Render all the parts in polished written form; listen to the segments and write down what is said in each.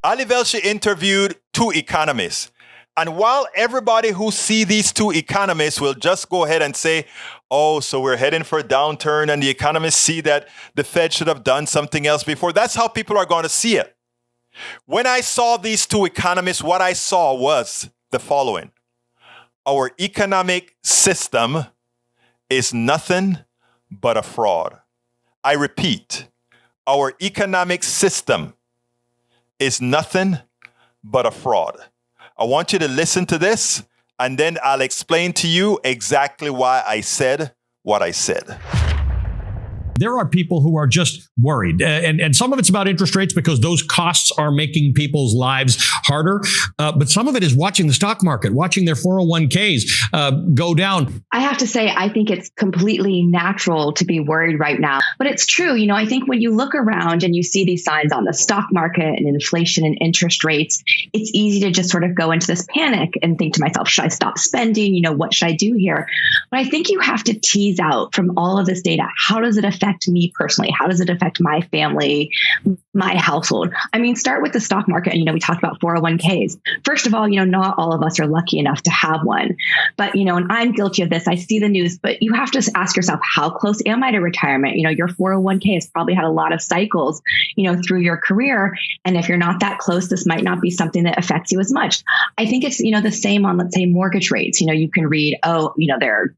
Ali Velshi interviewed two economists. And while everybody who see these two economists will just go ahead and say, oh, so we're heading for a downturn and the economists see that the Fed should have done something else before. That's how people are going to see it. When I saw these two economists, what I saw was the following. Our economic system is nothing but a fraud. I repeat, our economic system is nothing but a fraud. I want you to listen to this, and then I'll explain to you exactly why I said what I said. There are people who are just worried. And some of it's about interest rates because those costs are making people's lives harder. But some of it is watching the stock market, watching their 401ks go down. I have to say, I think it's completely natural to be worried right now. But it's true. I think when you look around and you see these signs on the stock market and inflation and interest rates, it's easy to just sort of go into this panic and think to myself, should I stop spending? What should I do here? But I think you have to tease out from all of this data, how does it affect me personally? How does it affect my family, my household? I mean, start with the stock market. And, we talked about 401ks. First of all, not all of us are lucky enough to have one. But, and I'm guilty of this. I see the news, but you have to ask yourself, how close am I to retirement? Your 401k has probably had a lot of cycles, through your career. And if you're not that close, this might not be something that affects you as much. I think it's, the same on, let's say, mortgage rates. You can read,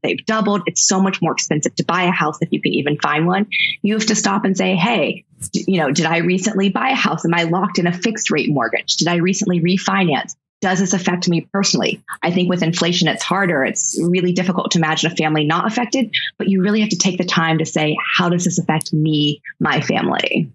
they've doubled. It's so much more expensive to buy a house if you can even find one. You have to stop and say, hey, did I recently buy a house? Am I locked in a fixed rate mortgage? Did I recently refinance? Does this affect me personally? I think with inflation, it's harder. It's really difficult to imagine a family not affected, but you really have to take the time to say, how does this affect me, my family?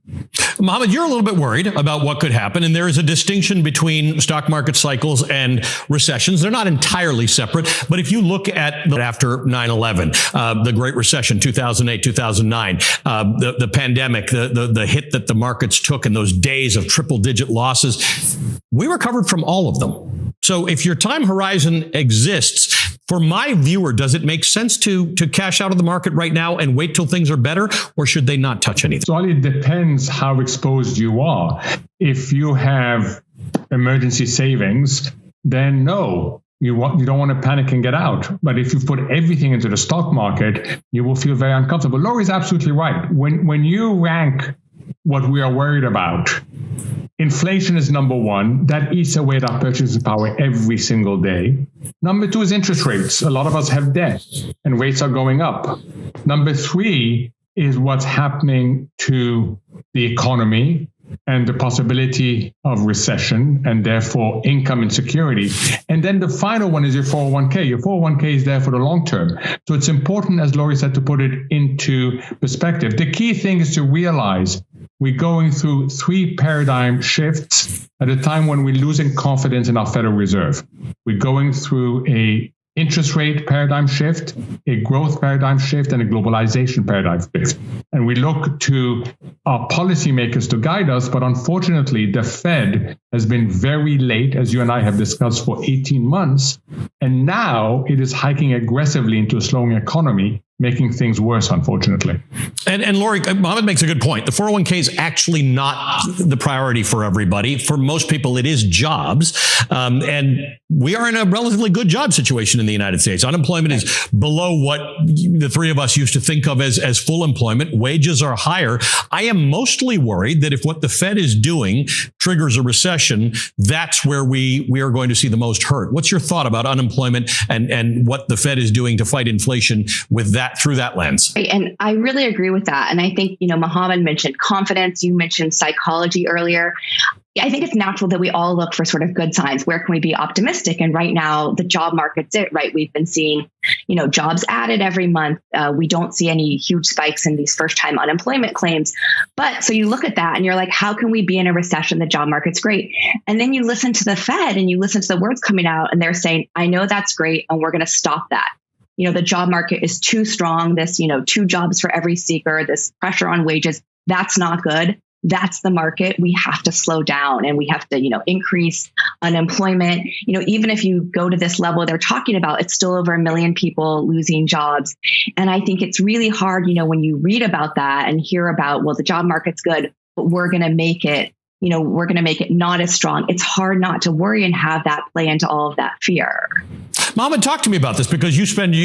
Mohammed, you're a little bit worried about what could happen. And there is a distinction between stock market cycles and recessions. They're not entirely separate. But if you look at after 9/11, the Great Recession, 2008, 2009, the pandemic, the hit that the markets took and those days of triple digit losses, we recovered from all of them. So if your time horizon exists, for my viewer, does it make sense to cash out of the market right now and wait till things are better, or should they not touch anything? So it depends how exposed you are. If you have emergency savings, then no. You don't want to panic and get out. But if you put everything into the stock market, you will feel very uncomfortable. Laurie's absolutely right. When you rank what we are worried about, inflation is number one. That eats away at our purchasing power every single day. Number two is interest rates. A lot of us have debt and rates are going up. Number three is what's happening to the economy and the possibility of recession and therefore income insecurity. And then the final one is your 401k. Your 401k is there for the long term. So it's important, as Laurie said, to put it into perspective. The key thing is to realize we're going through three paradigm shifts at a time when we're losing confidence in our Federal Reserve. We're going through a interest rate paradigm shift, a growth paradigm shift, and a globalization paradigm shift. And we look to our policymakers to guide us, but unfortunately, the Fed has been very late, as you and I have discussed, for 18 months. And now it is hiking aggressively into a slowing economy, making things worse, unfortunately. And Laurie, Mohammed makes a good point. The 401k is actually not the priority for everybody. For most people, it is jobs. And we are in a relatively good job situation in the United States. Unemployment is below what the three of us used to think of as full employment. Wages are higher. I am mostly worried that if what the Fed is doing triggers a recession, that's where we are going to see the most hurt. What's your thought about unemployment and what the Fed is doing to fight inflation with that through that lens? And I really agree with that. And I think, Mohammed mentioned confidence. You mentioned psychology earlier. I think it's natural that we all look for sort of good signs. Where can we be optimistic? And right now, the job market's it, right? We've been seeing, jobs added every month. We don't see any huge spikes in these first-time unemployment claims. But so you look at that and you're like, how can we be in a recession? The job market's great. And then you listen to the Fed and you listen to the words coming out and they're saying, I know that's great, and we're going to stop that. The job market is too strong. This, 2 jobs for every seeker, this pressure on wages, that's not good. That's the market. We have to slow down and we have to, increase unemployment. Even if you go to this level they're talking about, it's still over 1 million people losing jobs. And I think it's really hard, when you read about that and hear about, well, the job market's good, but we're going to make it, we're going to make it not as strong. It's hard not to worry and have that play into all of that fear. Mohammed, talk to me about this, because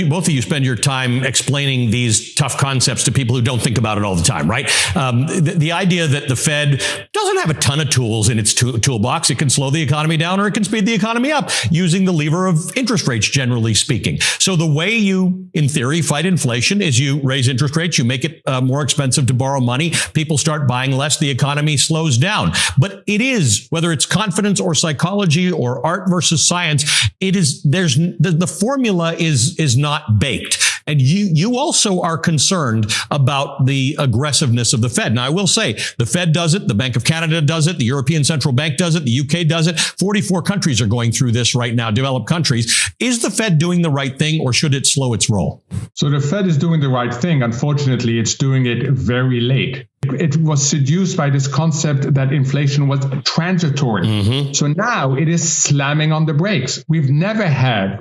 both of you spend your time explaining these tough concepts to people who don't think about it all the time, right? The idea that the Fed doesn't have a ton of tools in its toolbox. It can slow the economy down or it can speed the economy up using the lever of interest rates, generally speaking. So the way you, in theory, fight inflation is you raise interest rates, you make it more expensive to borrow money, people start buying less, the economy slows down. But it is, whether it's confidence or psychology or art versus science, the formula is not baked. And you also are concerned about the aggressiveness of the Fed. Now, I will say the Fed does it. The Bank of Canada does it. The European Central Bank does it. The UK does it. 44 countries are going through this right now, developed countries. Is the Fed doing the right thing, or should it slow its roll? So the Fed is doing the right thing. Unfortunately, it's doing it very late. It was seduced by this concept that inflation was transitory. Mm-hmm. So now it is slamming on the brakes. We've never had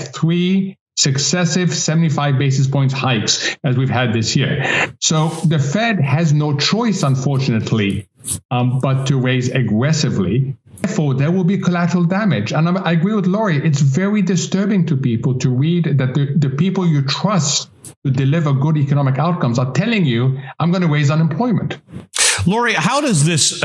3 successive 75 basis points hikes as we've had this year. So the Fed has no choice, unfortunately, but to raise aggressively. Therefore, there will be collateral damage. And I agree with Laurie. It's very disturbing to people to read that the people you trust to deliver good economic outcomes are telling you, I'm going to raise unemployment. Laurie, how does this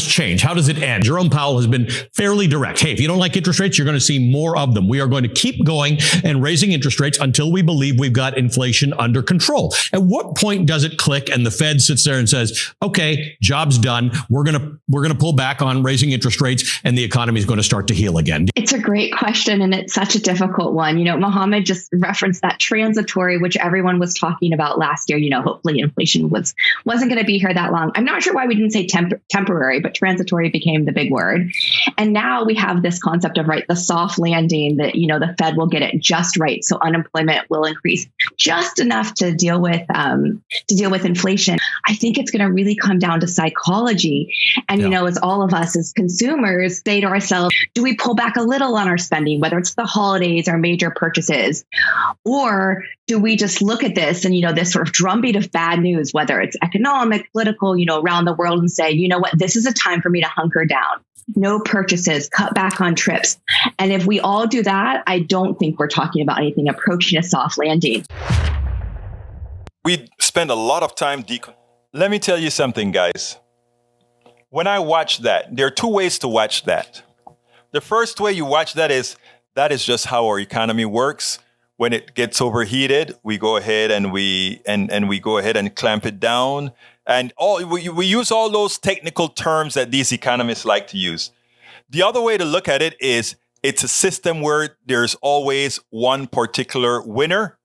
change? How does it end? Jerome Powell has been fairly direct. Hey, if you don't like interest rates, you're going to see more of them. We are going to keep going and raising interest rates until we believe we've got inflation under control. At what point does it click and the Fed sits there and says, okay, job's done. We're going to pull back on raising interest rates and the economy is going to start to heal again? It's a great question, and it's such a difficult one. Mohammed just referenced that transitory, which everyone was talking about last year. Hopefully inflation wasn't going to be here that long. I'm not sure why we didn't say temporary, but transitory became the big word. And now we have this concept of, the soft landing that, the Fed will get it just right. So unemployment will increase just enough to deal with inflation. I think it's going to really come down to psychology. And, as all of us as consumers say to ourselves, do we pull back a little on our spending, whether it's the holidays or major purchases, or do we just look at this and, this sort of drumbeat of bad news, whether it's economic, political, around the world, and say, you know what, this is a time for me to hunker down. No purchases, cut back on trips. And if we all do that, I don't think we're talking about anything approaching a soft landing. We spend a lot of time Let me tell you something, guys. When I watch that, there are 2 ways to watch that. The first way you watch that is just how our economy works. When it gets overheated, we go ahead and we go ahead and clamp it down. And we use all those technical terms that these economists like to use. The other way to look at it is it's a system where there's always one particular winner.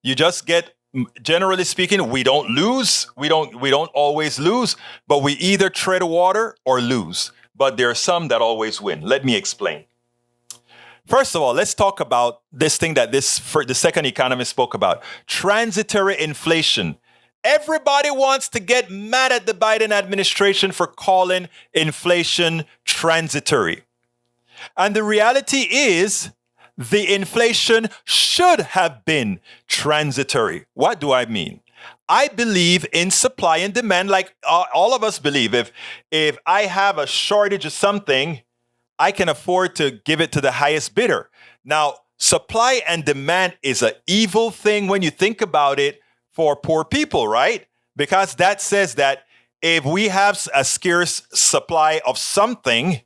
You just get, generally speaking, we don't lose. We don't always lose, but we either tread water or lose. But there are some that always win. Let me explain. First of all, let's talk about this thing that the second economist spoke about, transitory inflation. Everybody wants to get mad at the Biden administration for calling inflation transitory. And the reality is the inflation should have been transitory. What do I mean? I believe in supply and demand, like all of us believe. If I have a shortage of something, I can afford to give it to the highest bidder. Now, supply and demand is an evil thing when you think about it for poor people, right? Because that says that if we have a scarce supply of something,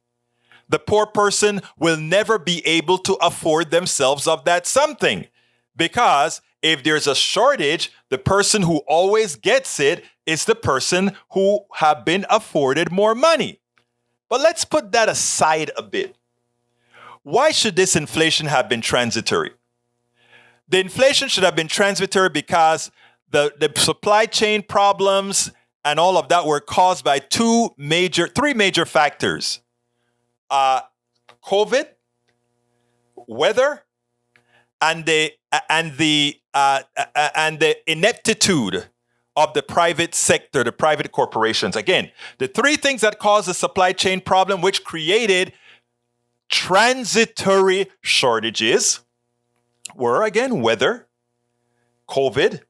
the poor person will never be able to afford themselves of that something. Because if there's a shortage, the person who always gets it is the person who have been afforded more money. But let's put that aside a bit. Why should this inflation have been transitory? The inflation should have been transitory because the supply chain problems and all of that were caused by three major factors. COVID, weather, and the ineptitude of the private sector, the private corporations. Again, the 3 things that caused the supply chain problem, which created transitory shortages, were again weather, COVID,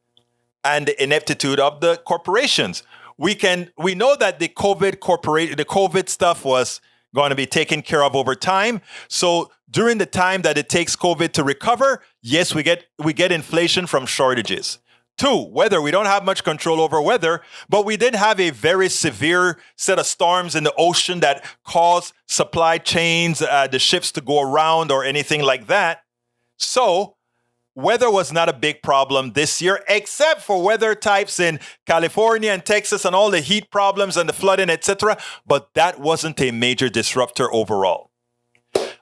and the ineptitude of the corporations. we know that the COVID stuff was going to be taken care of over time. So during the time that it takes COVID to recover, yes, we get inflation from shortages. 2, weather. We don't have much control over weather, but we did have a very severe set of storms in the ocean that caused supply chains, the ships to go around or anything like that. So weather was not a big problem this year, except for weather types in California and Texas and all the heat problems and the flooding, etc. But that wasn't a major disruptor overall.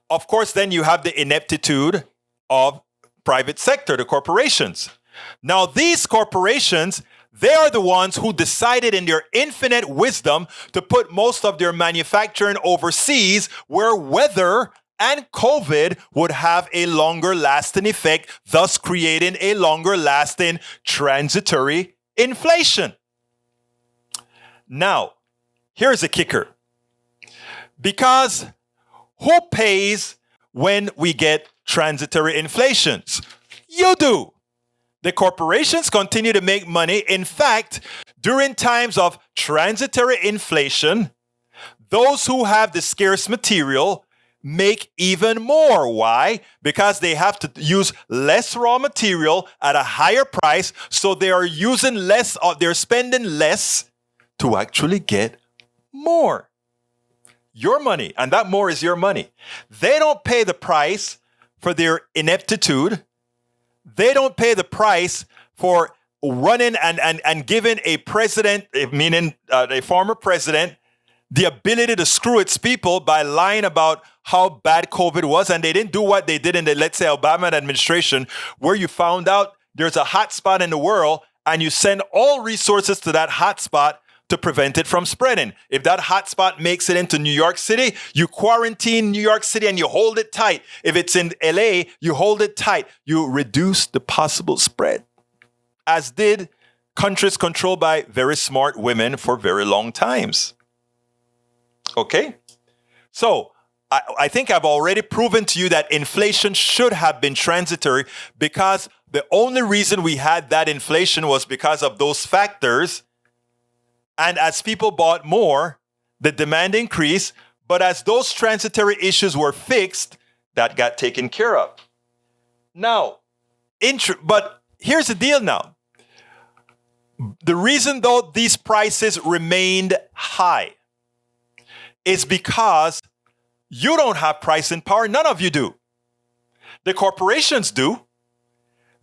Of course, then you have the ineptitude of private sector, the corporations. Now, these corporations, they are the ones who decided in their infinite wisdom to put most of their manufacturing overseas, where weather and COVID would have a longer lasting effect, thus creating a longer lasting transitory inflation. Now, here's a kicker. Because who pays when we get transitory inflations? You do. The corporations continue to make money. In fact, during times of transitory inflation, those who have the scarce material make even more. Why? Because they have to use less raw material at a higher price, so they are using less, they're spending less to actually get more. Your money, and that more is your money. They don't pay the price for their ineptitude. They don't pay the price for running and giving a president, meaning a former president, the ability to screw its people by lying about how bad COVID was. And they didn't do what they did in the, let's say, Obama administration, where you found out there's a hot spot in the world and you send all resources to that hot spot to prevent it from spreading. If that hot spot makes it into New York City, you quarantine New York City and you hold it tight. If it's in LA, you hold it tight. You reduce the possible spread, as did countries controlled by very smart women for very long times. Okay? So I think I've already proven to you that inflation should have been transitory, because the only reason we had that inflation was because of those factors. And as people bought more, the demand increased. But as those transitory issues were fixed, that got taken care of. Now, but here's the deal now. The reason, though, these prices remained high is because you don't have pricing power. None of you do. The corporations do.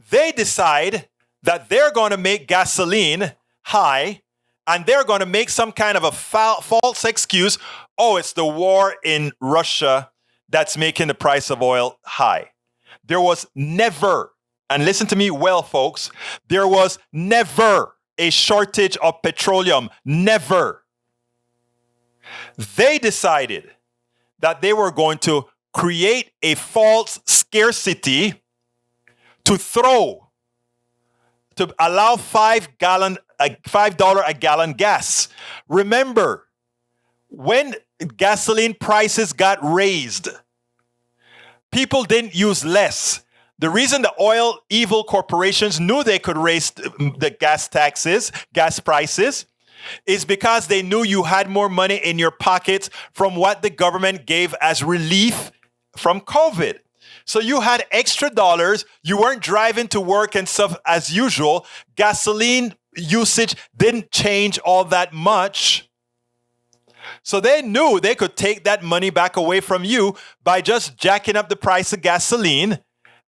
They decide that they're going to make gasoline high, and they're going to make some kind of a false excuse. Oh, it's the war in Russia that's making the price of oil high. There was never, and listen to me well, folks, there was never a shortage of petroleum. Never. They decided that they were going to create a false scarcity to allow $5 a gallon gas. Remember, when gasoline prices got raised, people didn't use less. The reason the oil evil corporations knew they could raise the gas prices, is because they knew you had more money in your pockets from what the government gave as relief from COVID. So you had extra dollars. You weren't driving to work and stuff as usual. Gasoline usage didn't change all that much. So they knew they could take that money back away from you by just jacking up the price of gasoline.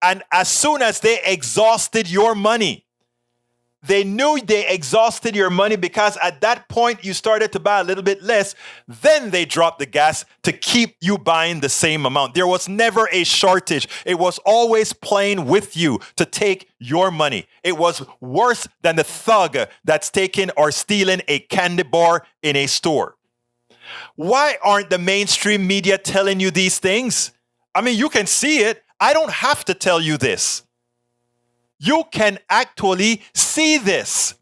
And as soon as they exhausted your money, they knew they exhausted your money, because at that point you started to buy a little bit less. Then they dropped the gas to keep you buying the same amount. There was never a shortage. It was always playing with you to take your money. It was worse than the thug that's taking or stealing a candy bar in a store. Why aren't the mainstream media telling you these things? I mean, you can see it. I don't have to tell you this. You can actually see this.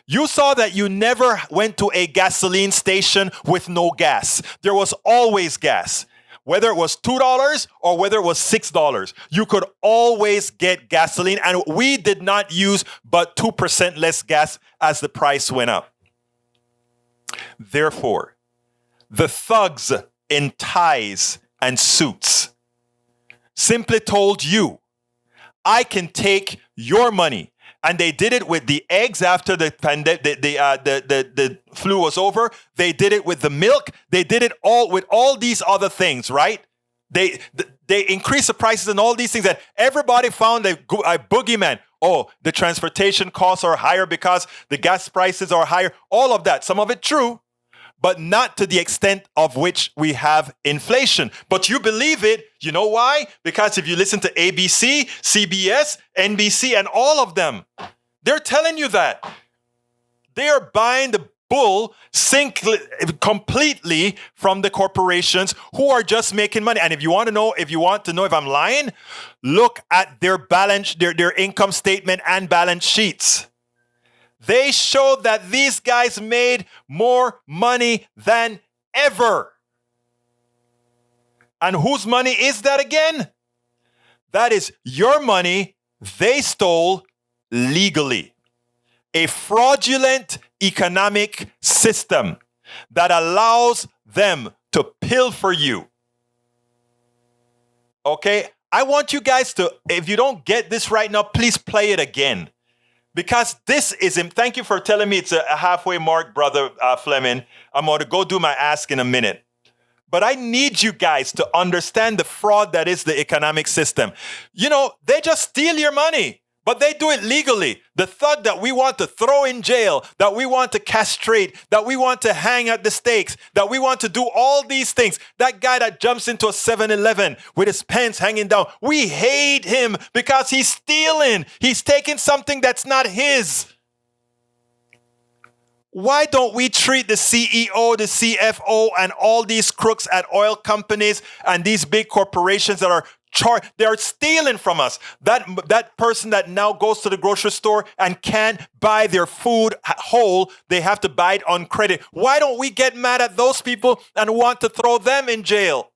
You saw that you never went to a gasoline station with no gas. There was always gas. Whether it was $2 or whether it was $6, you could always get gasoline. And we did not use but 2% less gas as the price went up. Therefore, the thugs in ties and suits simply told you, I can take your money. And they did it with the eggs after the flu was over. They did it with the milk. They did it all with all these other things, right? They increased the prices and all these things, and everybody found a boogeyman. Oh, the transportation costs are higher because the gas prices are higher. All of that, some of it true, but not to the extent of which we have inflation. But you believe it. You know why? Because if you listen to ABC, CBS, NBC, and all of them, they're telling you that. They are buying the bull completely from the corporations who are just making money. And if you want to know if I'm lying, look at their balance, their income statement and balance sheets. They showed that these guys made more money than ever. And whose money is that again? That is your money they stole legally. A fraudulent economic system that allows them to pilfer you. Okay? I want you guys to, if you don't get this right now, please play it again. Because this is, thank you for telling me it's a halfway mark, Brother Fleming. I'm going to go do my ask in a minute. But I need you guys to understand the fraud that is the economic system. You know, they just steal your money, but they do it legally. The thug that we want to throw in jail, that we want to castrate, that we want to hang at the stakes, that we want to do all these things. That guy that jumps into a 7-Eleven with his pants hanging down, we hate him because he's stealing. He's taking something that's not his. Why don't we treat the CEO, the CFO, and all these crooks at oil companies and these big corporations that are they're stealing from us? That person that now goes to the grocery store and can't buy their food whole, they have to buy it on credit. Why don't we get mad at those people and want to throw them in jail?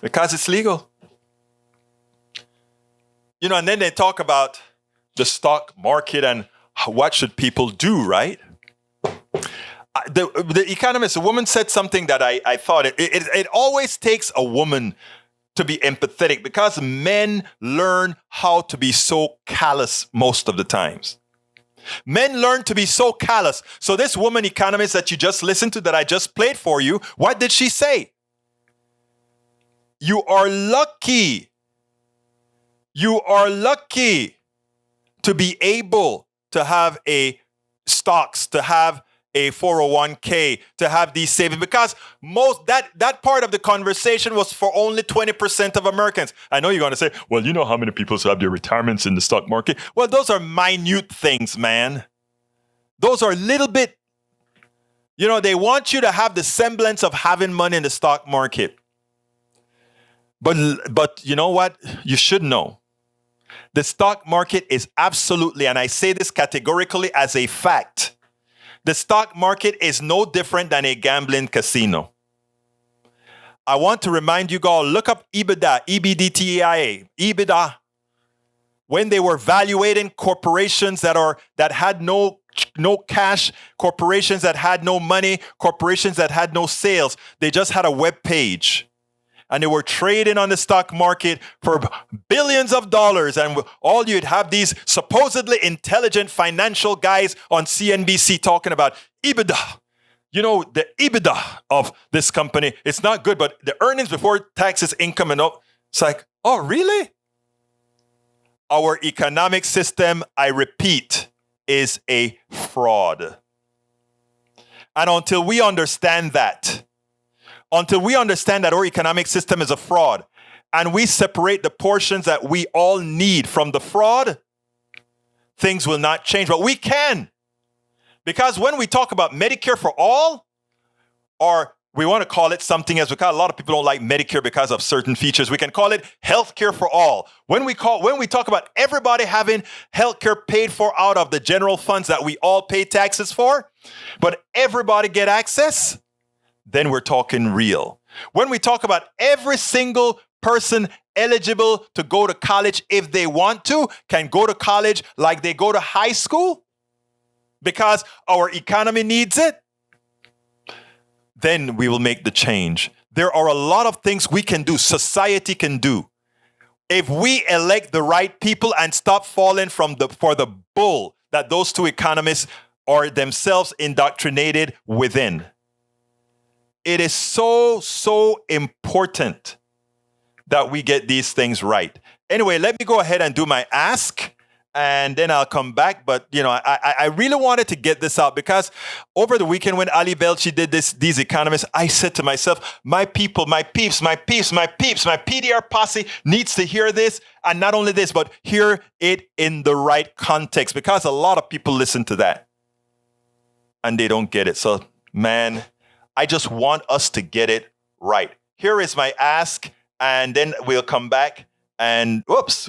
Because it's legal. You know, and then they talk about the stock market and what should people do, right? The Economist, a woman said something that I thought it always takes a woman to be empathetic because men learn how to be so callous most of the times. Men learn to be so callous. So this woman economist that you just listened to, that I just played for you, what did she say? You are lucky. You are lucky to be able to have a stocks, to have a 401k, to have these savings, because most that part of the conversation was for only 20% of Americans. I know you're going to say, well, you know how many people have their retirements in the stock market? Well, those are minute things, man. Those are little bit, you know, they want you to have the semblance of having money in the stock market. But you know what? You should know. The stock market is absolutely, and I say this categorically as a fact, the stock market is no different than a gambling casino. I want to remind you all, look up EBITDA, EBITDA, EBITDA. When they were valuating corporations that had no cash, corporations that had no money, corporations that had no sales, they just had a web page. And they were trading on the stock market for billions of dollars. And all you'd have these supposedly intelligent financial guys on CNBC talking about EBITDA. You know, the EBITDA of this company, it's not good, but the earnings before taxes, income, and all. It's like, oh, really? Our economic system, I repeat, is a fraud. And until we understand that, our economic system is a fraud, and we separate the portions that we all need from the fraud, things will not change. But we can. Because when we talk about Medicare for all, or we want to call it something else, because a lot of people don't like Medicare because of certain features, we can call it healthcare for all. When we talk about everybody having healthcare paid for out of the general funds that we all pay taxes for, but everybody get access, then we're talking real. When we talk about every single person eligible to go to college if they want to, can go to college like they go to high school because our economy needs it, then we will make the change. There are a lot of things we can do, society can do. If we elect the right people and stop falling for the bull that those two economists are themselves indoctrinated within. It is so important that we get these things right. Anyway, let me go ahead and do my ask, and then I'll come back. But, I really wanted to get this out because over the weekend when Ali Velshi did these economists, I said to myself, my people, my peeps, my PDR posse needs to hear this. And not only this, but hear it in the right context, because a lot of people listen to that and they don't get it. So, man, I just want us to get it right. Here is my ask, and then we'll come back and whoops.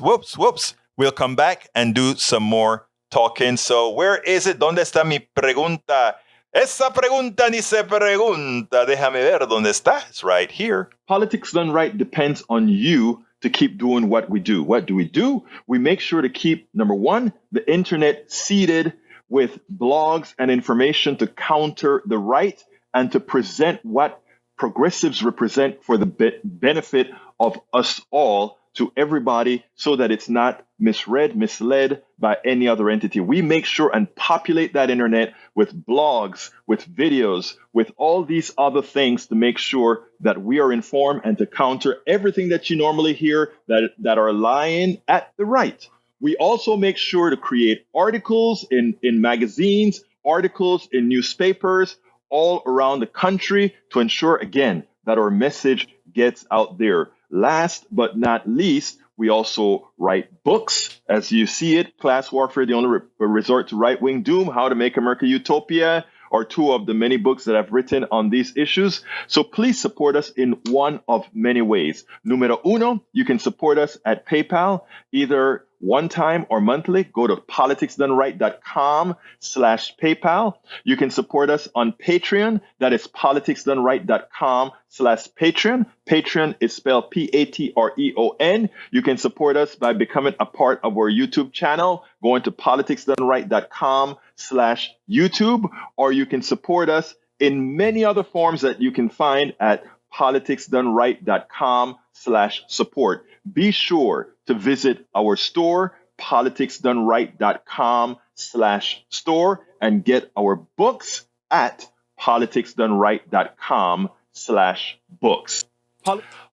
We'll come back and do some more talking. So where is it? ¿Dónde está mi pregunta? Esa pregunta ni se pregunta. Déjame ver dónde está. It's right here. Politics Done Right depends on you to keep doing what we do. What do? We make sure to keep, number one, the internet seeded with blogs and information to counter the right and to present what progressives represent for the benefit of us all to everybody, so that it's not misread, misled by any other entity. We make sure and populate that internet with blogs, with videos, with all these other things to make sure that we are informed and to counter everything that you normally hear that are lying at the right. We also make sure to create articles in magazines, articles in newspapers all around the country to ensure, again, that our message gets out there. Last but not least, we also write books. As you see it, Class Warfare, the only resort to right-wing doom, How to Make America Utopia, are two of the many books that I've written on these issues. So please support us in one of many ways. Numero uno, you can support us at PayPal, either one time or monthly. Go to politicsdoneright.com/PayPal. You can support us on Patreon. That is politicsdoneright.com/Patreon. Patreon is spelled Patreon. You can support us by becoming a part of our YouTube channel, going to politicsdoneright.com/YouTube, or you can support us in many other forms that you can find at politicsdoneright.com/support. Be sure to visit our store, politicsdoneright.com/store, and get our books at politicsdoneright.com/books.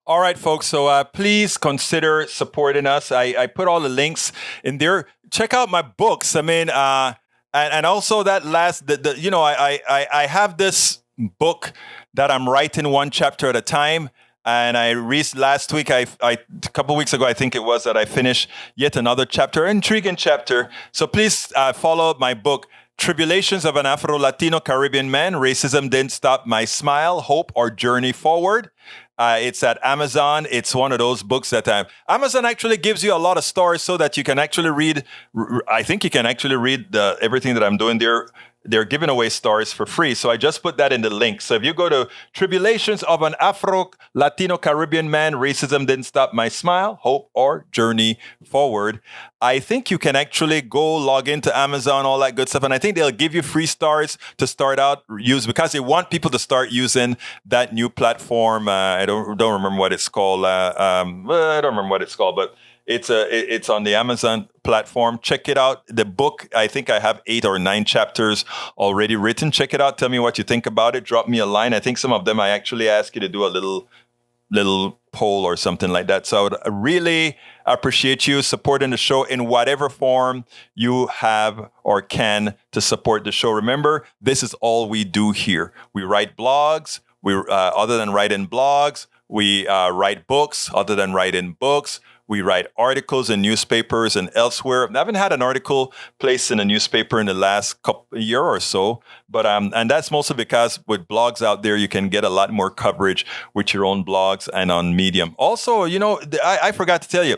All right, folks. So please consider supporting us. I put all the links in there. Check out my books. I mean, and also that I have this book that I'm writing one chapter at a time. And a couple weeks ago, I think it was, that I finished yet another chapter, intriguing chapter. So please follow my book, Tribulations of an Afro-Latino Caribbean Man, Racism Didn't Stop My Smile, Hope or Journey Forward. It's at Amazon. It's one of those books that Amazon actually gives you a lot of stories so that you can actually read. I think you can actually read everything that I'm doing there. They're giving away stars for free. So I just put that in the link. So if you go to Tribulations of an Afro-Latino Caribbean Man, Racism Didn't Stop My Smile, Hope or Journey Forward, I think you can actually go log into Amazon, all that good stuff. And I think they'll give you free stars to start out use, because they want people to start using that new platform. I don't remember what it's called. I don't remember what it's called, but it's on the Amazon platform. Check it out. The book, I think I have 8 or 9 chapters already written. Check it out. Tell me what you think about it. Drop me a line. I think some of them I actually ask you to do a little poll or something like that. So I would really appreciate you supporting the show in whatever form you have or can to support the show. Remember, this is all we do here. We write blogs. Other than writing blogs, we write books. Other than writing books, we write articles in newspapers and elsewhere. I haven't had an article placed in a newspaper in the last year or so, but and that's mostly because with blogs out there, you can get a lot more coverage with your own blogs and on Medium. Also, I forgot to tell you,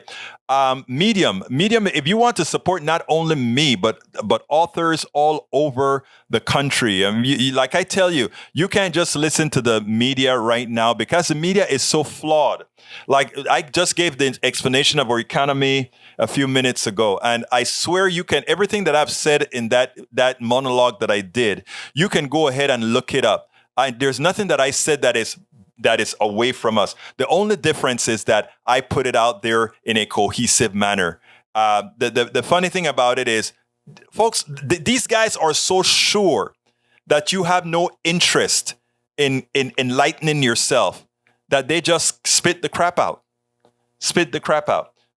Medium. If you want to support not only me but authors all over the country, like I tell you, you can't just listen to the media right now because the media is so flawed. Like I just gave the explanation of our economy a few minutes ago, and I swear you can, everything that I've said in that monologue that I did, you can go ahead and look it up. There's nothing that I said that is away from us. The only difference is that I put it out there in a cohesive manner. The funny thing about it is, folks, these guys are so sure that you have no interest in enlightening yourself that they just spit the crap out.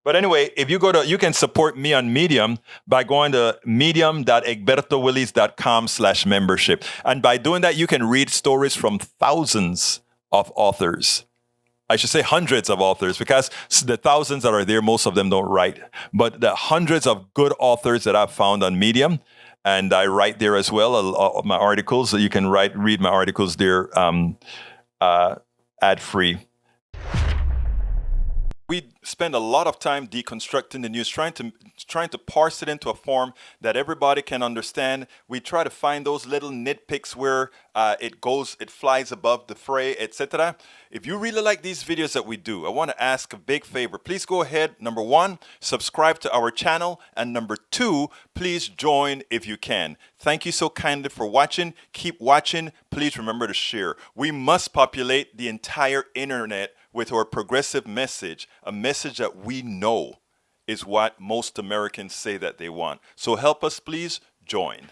But anyway, if you can support me on Medium by going to medium.egbertowillies.com/membership. And by doing that, you can read stories from thousands of authors. I should say hundreds of authors, because the thousands that are there, most of them don't write. But the hundreds of good authors that I've found on Medium, and I write there as well, of my articles. So you can read my articles there ad-free. We spend a lot of time deconstructing the news, trying to parse it into a form that everybody can understand. We try to find those little nitpicks where it flies above the fray, etc. If you really like these videos that we do, I want to ask a big favor. Please go ahead. Number 1, subscribe to our channel. And number 2, please join if you can. Thank you so kindly for watching. Keep watching. Please remember to share. We must populate the entire internet with our progressive message, a message that we know is what most Americans say that they want. So help us, please join.